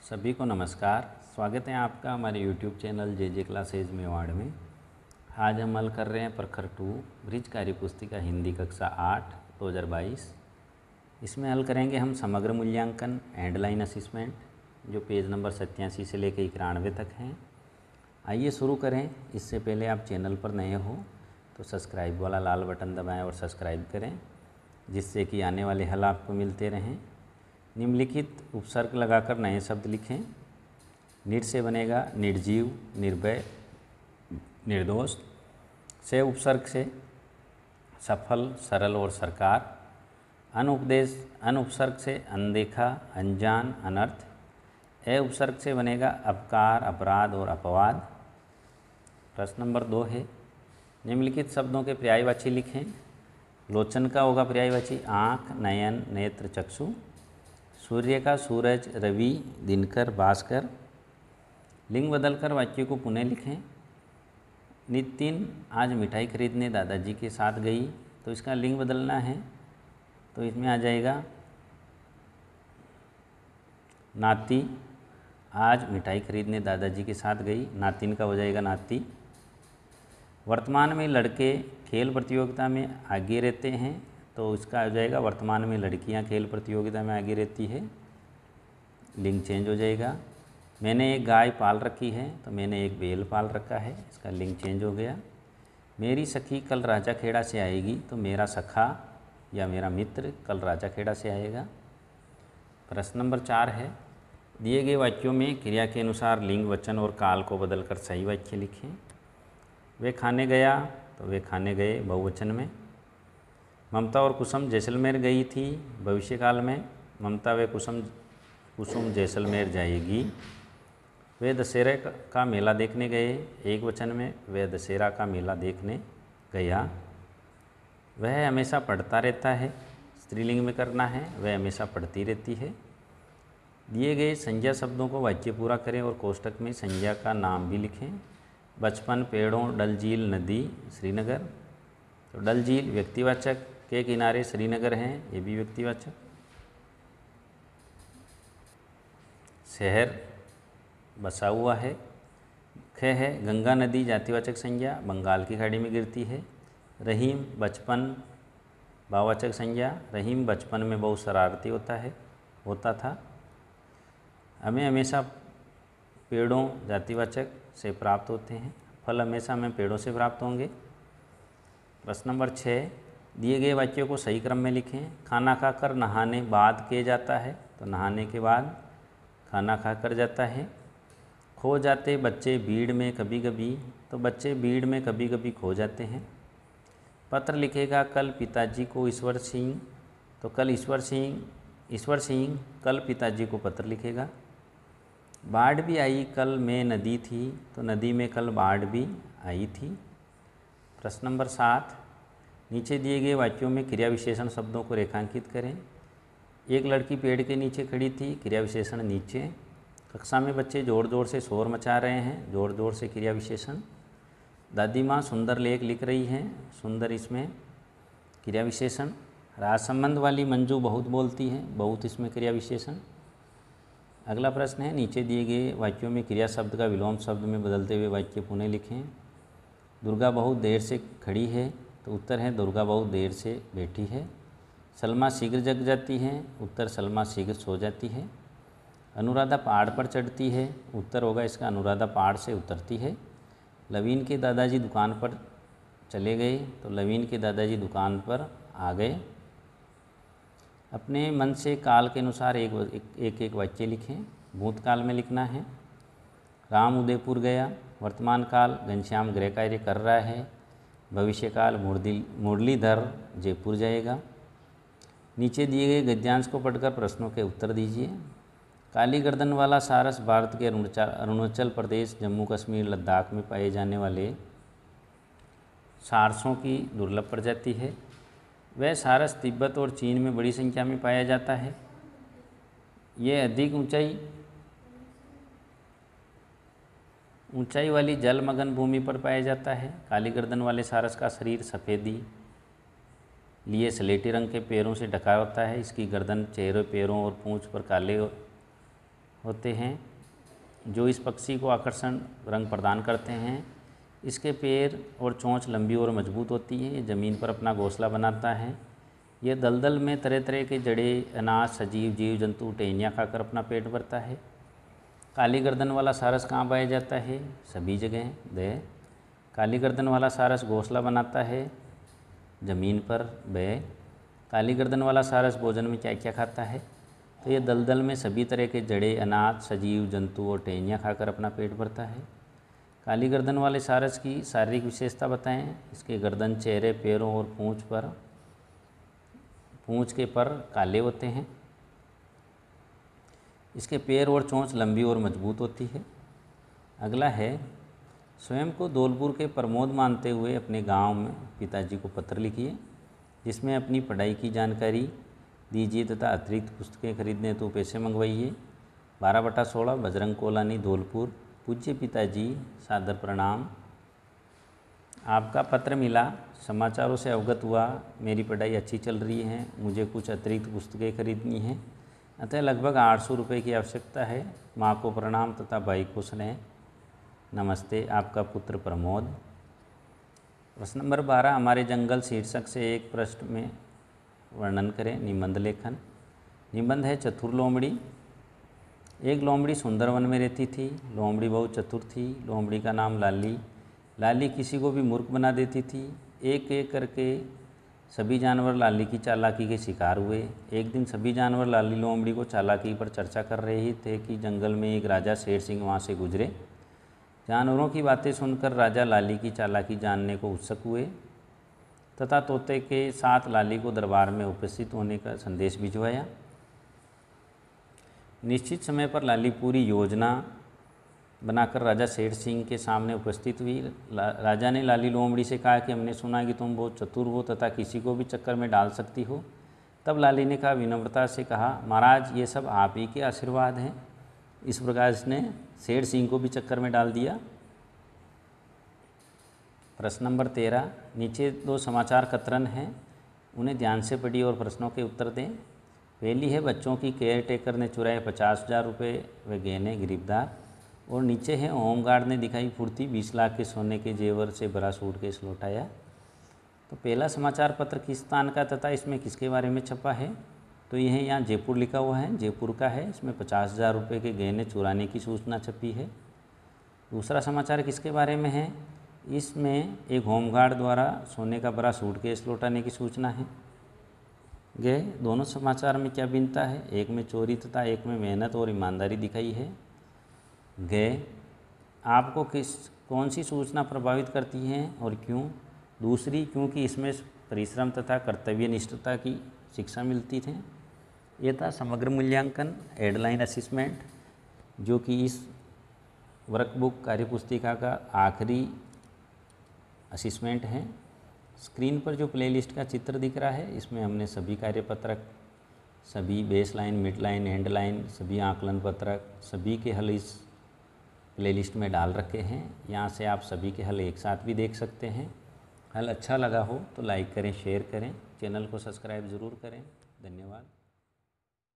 सभी को नमस्कार। स्वागत है आपका हमारे YouTube चैनल जे क्लासेज मेवाड़ में। आज हम हल कर रहे हैं प्रखर 2 ब्रिज कार्य पुस्तिका हिंदी कक्षा 8 2022। इसमें हल करेंगे हम समग्र मूल्यांकन एंड लाइन असिस्मेंट, जो पेज नंबर 87 से लेकर 91 तक हैं। आइए शुरू करें। इससे पहले आप चैनल पर नए हो तो सब्सक्राइब वाला लाल बटन दबाएं और सब्सक्राइब करें, जिससे कि आने वाले हल आपको मिलते रहें। निम्नलिखित उपसर्ग लगाकर नए शब्द लिखें। निर से बनेगा निर्जीव, निर्भय, निर्दोष। से उपसर्ग से सफल, सरल और सरकार। अन उपसर्ग से अनदेखा, अनजान, अनर्थ। ए उपसर्ग से बनेगा अपकार, अपराध और अपवाद। प्रश्न नंबर 2 है, निम्नलिखित शब्दों के पर्यायवाची लिखें। लोचन का होगा पर्यायवाची आँख, नयन, नेत्र, चक्षु। सूर्य का सूरज, रवि, दिनकर, भास्कर। लिंग बदलकर वाक्य को पुनः लिखें। नितिन आज मिठाई खरीदने दादाजी के साथ गई, तो इसका लिंग बदलना है, तो इसमें आ जाएगा नाती आज मिठाई खरीदने दादाजी के साथ गई, नातिन का हो जाएगा नाती। वर्तमान में लड़के खेल प्रतियोगिता में आगे रहते हैं, तो इसका हो जाएगा वर्तमान में लड़कियां खेल प्रतियोगिता में आगे रहती है, लिंग चेंज हो जाएगा। मैंने एक गाय पाल रखी है, तो मैंने एक बैल पाल रखा है, इसका लिंग चेंज हो गया। मेरी सखी कल राजाखेड़ा से आएगी, तो मेरा सखा या मेरा मित्र कल राजाखेड़ा से आएगा। प्रश्न नंबर 4 है, दिए गए वाक्यों में क्रिया के अनुसार लिंग, वचन और काल को बदलकर सही वाक्य लिखें। वे खाने गया, तो वे खाने गए बहुवचन में। ममता और कुसुम जैसलमेर गई थी, भविष्यकाल में। ममता व कुसुम जैसलमेर जाएगी। वे दशहरे का मेला देखने गए, एक वचन में। वे दशहरा का मेला देखने गया। वह हमेशा पढ़ता रहता है, स्त्रीलिंग में करना है, वह हमेशा पढ़ती रहती है। दिए गए संज्ञा शब्दों को वाक्य पूरा करें और कोष्टक में संज्ञा का नाम भी लिखें। बचपन, पेड़ों, डल झील, नदी, श्रीनगर। तो डल झील व्यक्तिवाचक, के किनारे श्रीनगर हैं, ये भी व्यक्तिवाचक। शहर बसा हुआ है। ख है गंगा नदी जातिवाचक संज्ञा, बंगाल की खाड़ी में गिरती है। रहीम बचपन भाववाचक संज्ञा, रहीम बचपन में बहुत शरारती होता था। हमें हमेशा पेड़ों जातिवाचक से प्राप्त होते हैं, फल हमेशा हमें पेड़ों से प्राप्त होंगे। प्रश्न नंबर 6, दिए गए वाक्यों को सही क्रम में लिखें। खाना खाकर नहाने बाद किया जाता है, तो नहाने के बाद खाना खाकर जाता है। खो जाते बच्चे भीड़ में कभी कभी, तो बच्चे भीड़ में कभी कभी खो जाते हैं। पत्र लिखेगा कल पिताजी को ईश्वर सिंह, तो कल ईश्वर सिंह कल पिताजी को पत्र लिखेगा। बाढ़ भी आई कल में नदी थी, तो नदी में कल बाढ़ भी आई थी। प्रश्न नंबर 7, नीचे दिए गए वाक्यों में क्रिया विशेषण शब्दों को रेखांकित करें। एक लड़की पेड़ के नीचे खड़ी थी, क्रिया विशेषण नीचे। कक्षा में बच्चे ज़ोर ज़ोर से शोर मचा रहे हैं, ज़ोर ज़ोर से क्रिया विशेषण। दादी माँ सुंदर लेख लिख रही हैं, सुंदर इसमें क्रिया विशेषण। राजसंबंध वाली मंजू बहुत बोलती है, बहुत इसमें क्रिया विशेषण। अगला प्रश्न है, नीचे दिए गए वाक्यों में क्रिया शब्द का विलोम शब्द में बदलते हुए वाक्य पुनः लिखें। दुर्गा बहुत देर से खड़ी है, तो उत्तर है दुर्गा बहुत देर से बैठी है। सलमा शीघ्र जग जाती है, उत्तर सलमा शीघ्र सो जाती है। अनुराधा पहाड़ पर चढ़ती है, उत्तर होगा इसका अनुराधा पहाड़ से उतरती है। लवीन के दादाजी दुकान पर चले गए, तो लवीन के दादाजी दुकान पर आ गए। अपने मन से काल के अनुसार एक वाक्य लिखें। भूतकाल में लिखना है राम उदयपुर गया। वर्तमान काल घनश्याम गृह कार्य कर रहा है। भविष्यकाल मुरलीधर जयपुर जाएगा। नीचे दिए गए गद्यांश को पढ़कर प्रश्नों के उत्तर दीजिए। काली गर्दन वाला सारस भारत के अरुणाचल प्रदेश, जम्मू कश्मीर, लद्दाख में पाए जाने वाले सारसों की दुर्लभ प्रजाति है। वह सारस तिब्बत और चीन में बड़ी संख्या में पाया जाता है। यह अधिक ऊंचाई वाली जलमग्न भूमि पर पाया जाता है। काली गर्दन वाले सारस का शरीर सफ़ेदी लिए स्लेटी रंग के पैरों से ढका होता है। इसकी गर्दन, चेहरे, पैरों और पूंछ पर काले होते हैं जो इस पक्षी को आकर्षण रंग प्रदान करते हैं। इसके पैर और चोंच लंबी और मजबूत होती है। ये ज़मीन पर अपना घोंसला बनाता है। ये दलदल में तरह तरह के जड़े, अनाज, सजीव, जीव जंतु, टहनियाँ खाकर अपना पेट भरता है। काली गर्दन वाला सारस कहाँ पाया जाता है? सभी जगह। द काली गर्दन वाला सारस घोंसला बनाता है ज़मीन पर। ब काली गर्दन वाला सारस भोजन में क्या क्या खाता है? तो ये दलदल में सभी तरह के जड़े, अनाज, सजीव जंतु और टहनियाँ खाकर अपना पेट भरता है। काली गर्दन वाले सारस की शारीरिक विशेषता बताएं। इसके गर्दन, चेहरे, पैरों और पूँछ के पर काले होते हैं। इसके पैर और चोंच लंबी और मजबूत होती है। अगला है, स्वयं को धौलपुर के प्रमोद मानते हुए अपने गांव में पिताजी को पत्र लिखिए जिसमें अपनी पढ़ाई की जानकारी दीजिए तथा अतिरिक्त पुस्तकें खरीदने तो पैसे मंगवाइए। 12/16 बजरंग कॉलोनी, धौलपुर। पूज्य पिताजी, सादर प्रणाम। आपका पत्र मिला, समाचारों से अवगत हुआ। मेरी पढ़ाई अच्छी चल रही है। मुझे कुछ अतिरिक्त पुस्तकें खरीदनी हैं, अतः लगभग 800 रुपये की आवश्यकता है। माँ को प्रणाम तथा भाई को स्नेह। नमस्ते, आपका पुत्र प्रमोद। प्रश्न नंबर 12, हमारे जंगल शीर्षक से एक पृष्ठ में वर्णन करें। निबंध लेखन। निबंध है चतुर लोमड़ी। एक लोमड़ी सुंदर वन में रहती थी। लोमड़ी बहुत चतुर थी। लोमड़ी का नाम लाली। लाली किसी को भी मूर्ख बना देती थी। एक एक करके सभी जानवर लाली की चालाकी के शिकार हुए। एक दिन सभी जानवर लाली लोमड़ी को चालाकी पर चर्चा कर रहे थे कि जंगल में एक राजा शेर सिंह वहाँ से गुजरे। जानवरों की बातें सुनकर राजा लाली की चालाकी जानने को उत्सुक हुए तथा तोते के साथ लाली को दरबार में उपस्थित होने का संदेश भिजवाया। निश्चित समय पर लाली पूरी योजना बनाकर राजा शेर सिंह के सामने उपस्थित हुई। राजा ने लाली लोमड़ी से कहा कि हमने सुना कि तुम बहुत चतुर हो तथा किसी को भी चक्कर में डाल सकती हो। तब लाली ने कहा, विनम्रता से कहा, महाराज ये सब आप ही के आशीर्वाद हैं। इस प्रकार इसने शेर सिंह को भी चक्कर में डाल दिया। प्रश्न नंबर 13, नीचे 2 समाचार कतरन हैं, उन्हें ध्यान से पढ़िए और प्रश्नों के उत्तर दें। पहली है, बच्चों की केयर टेकर ने चुराए 50,000 रुपये व गहने गिरफ्तार। और नीचे है, होमगार्ड ने दिखाई फुर्ती, 20 लाख के सोने के जेवर से भरा सूटकेस लौटाया। तो पहला समाचार पत्र किस स्थान का तथा इसमें किसके बारे में छपा है? तो यह यहाँ जयपुर लिखा हुआ है, जयपुर का है। इसमें 50,000 रुपये के गहने चुराने की सूचना छपी है। दूसरा समाचार किसके बारे में है? इसमें एक होमगार्ड द्वारा सोने का भरा सूटकेस लौटाने की सूचना है। गए दोनों समाचार में क्या भिन्नता है? एक में चोरी तथा एक में मेहनत और ईमानदारी दिखाई है। गए आपको कौन सी सूचना प्रभावित करती है और क्यों? दूसरी, क्योंकि इसमें परिश्रम तथा कर्तव्यनिष्ठता की शिक्षा मिलती थी। यह था समग्र मूल्यांकन, हेडलाइन असेसमेंट, जो कि इस वर्कबुक कार्यपुस्तिका का आखिरी असेसमेंट है। स्क्रीन पर जो प्लेलिस्ट का चित्र दिख रहा है, इसमें हमने सभी कार्यपत्रक, सभी बेसलाइन, मिडलाइन, एंडलाइन, सभी आकलन पत्रक, सभी के हल इस प्लेलिस्ट में डाल रखे हैं। यहाँ से आप सभी के हल एक साथ भी देख सकते हैं। हल अच्छा लगा हो तो लाइक करें, शेयर करें, चैनल को सब्सक्राइब ज़रूर करें। धन्यवाद।